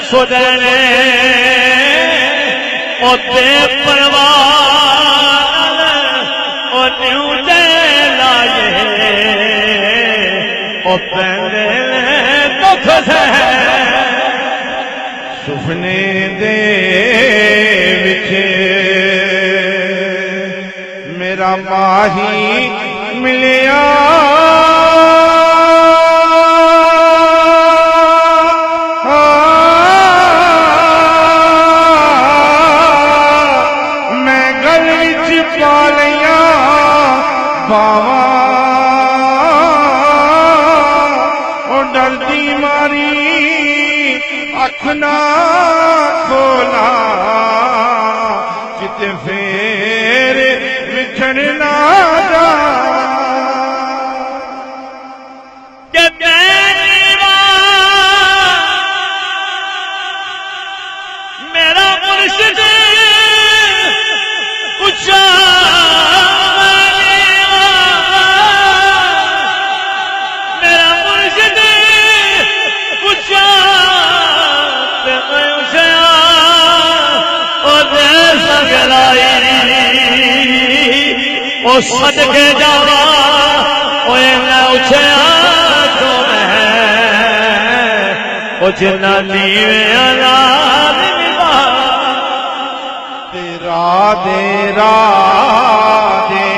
سدنے او دے پروان او نیو دے لائے او پہلے دکھ دے سپنے دے وچ میرا ماہی ملیا میں گل وچ پا لیا باواں او ڈردی ماری اکھ نہ کھولا کتے پھر بچھڑ نہ جا کہ میرا مرشد اچھا میرا مرشد اچھا او صدقے جاوا اوے نہ اچھیا تو میں او جنہ نیوے آزاد نبا تیرا دے را دے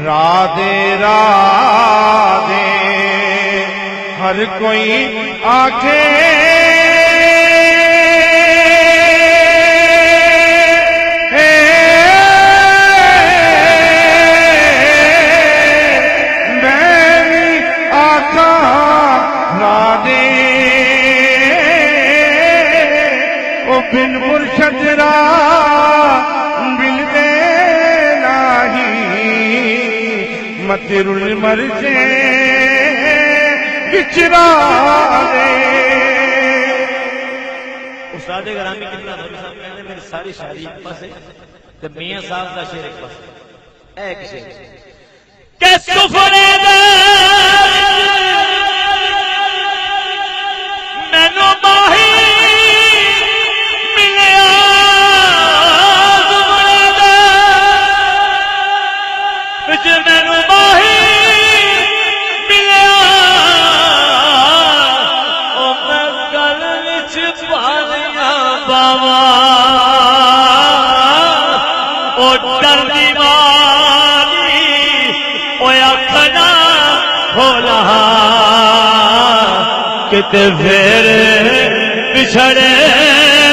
را دے را دے ہر کوئی آکھے بن مرشد را بل دے ناہی متر المرجے بچرا دے استاد گرامی کتنا نوری صاحب کہنے میری ساری شاعری ایک پاس ہے تو میاں صاحب کا شعر ایک پاس ہے ایک شعر کہ سفرے دے میں نو باہی کتے پھر بچھڑے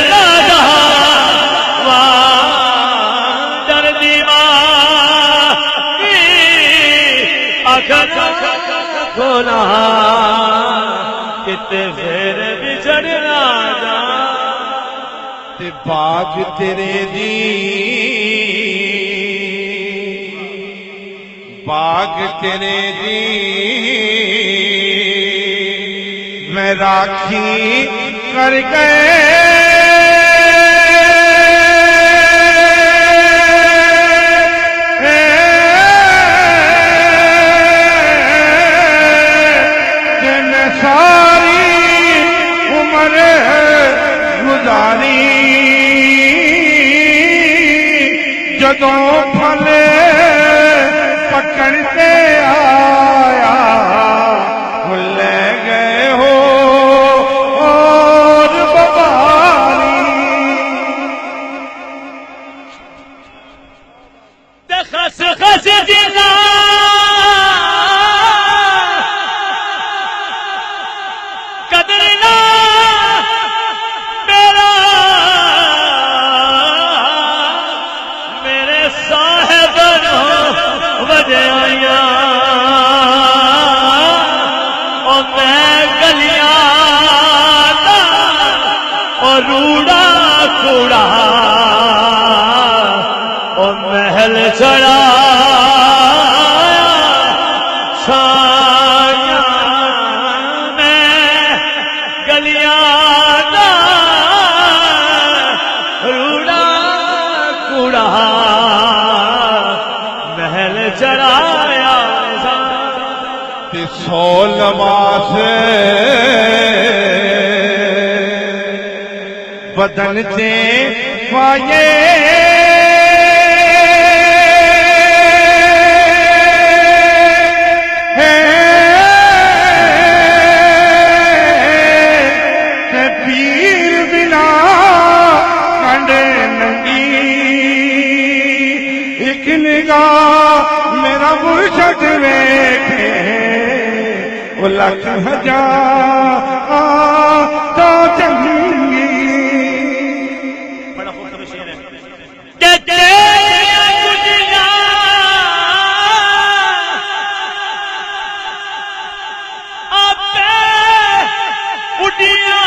نہ جا در دیوانی آخر کھولا کتے پھر بچھڑے نہ جا تے باغ تیرے دی باغ تیرے دی میں راکھی کر گئے کہ میں ساری عمر گزاری جدوں پھل پکڑتے آیا لے گئے ہو اور بباری خس خس جنا قدر نہ میرا میرے صاحب وجہ آیا اور میں گلیاں اور روڑا کوڑا اور محل چڑھا چھایا میں گلیاں روڑا کوڑا محل چڑھایا تے سو نماز بدن سے پائے پیر بنا کنڈے ننگی ایک نگاہ میرا مرشد ویکھے وہ لکھ ہزار تو چنگی بڑا خوبصورت شعر ہے کہ تیرا دنیا آپے اڈیا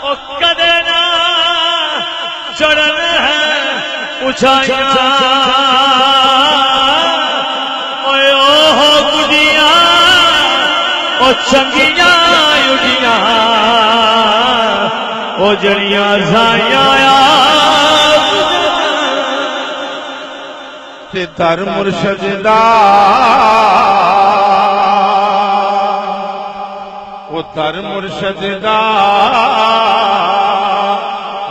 او کدے نہ چڑھن ہے اونچائیاں اوے اوہ گڈیاں او چنگیاں اڈیاں او جڑیاں زائیاں تے در مرشد دا او در مرشد دا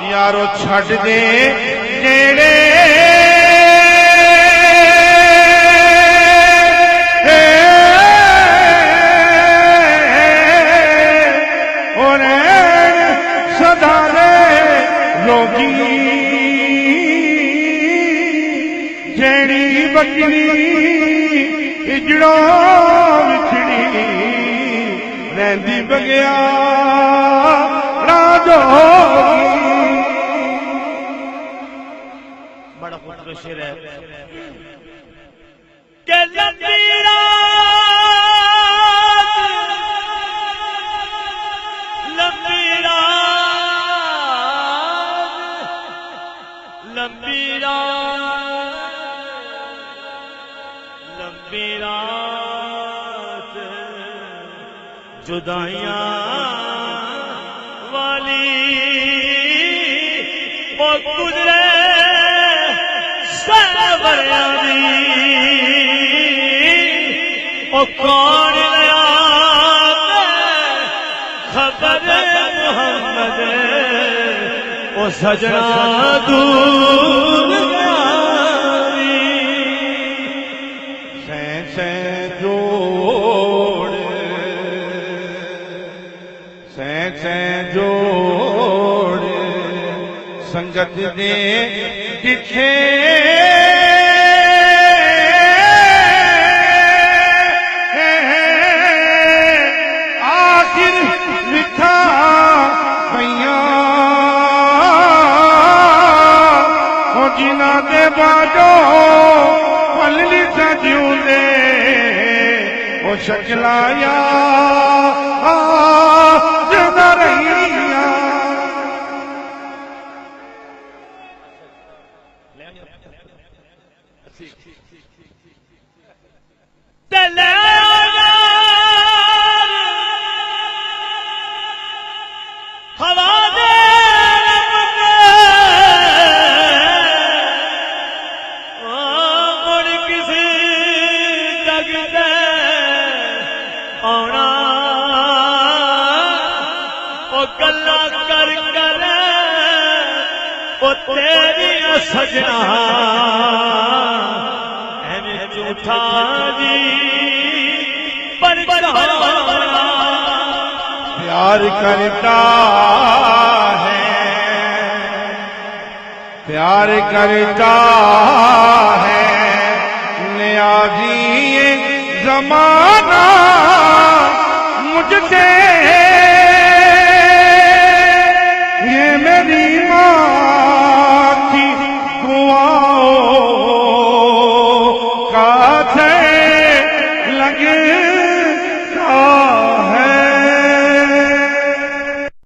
یارو چھڈ دے جیڑے جیڑی بکری اجڑوں وچھڑی رہندی بگیا راجوگی بڑا خوبصورت شعر ہے کہ لمبی رات لمبی رات لمبی رات لمبی رات جدائیاں والی وہ گزرے سربراں دی وہ کون لیا خبر محمد وہ سجنا دور جوڑ سنگت دے دکھے آخر لکھا پیاں او جنہ دے باجو پلنی سجیوں دے او شکلایا تیری سجنا اے جھوٹا جی پر پیار کرتا ہے پیار کرتا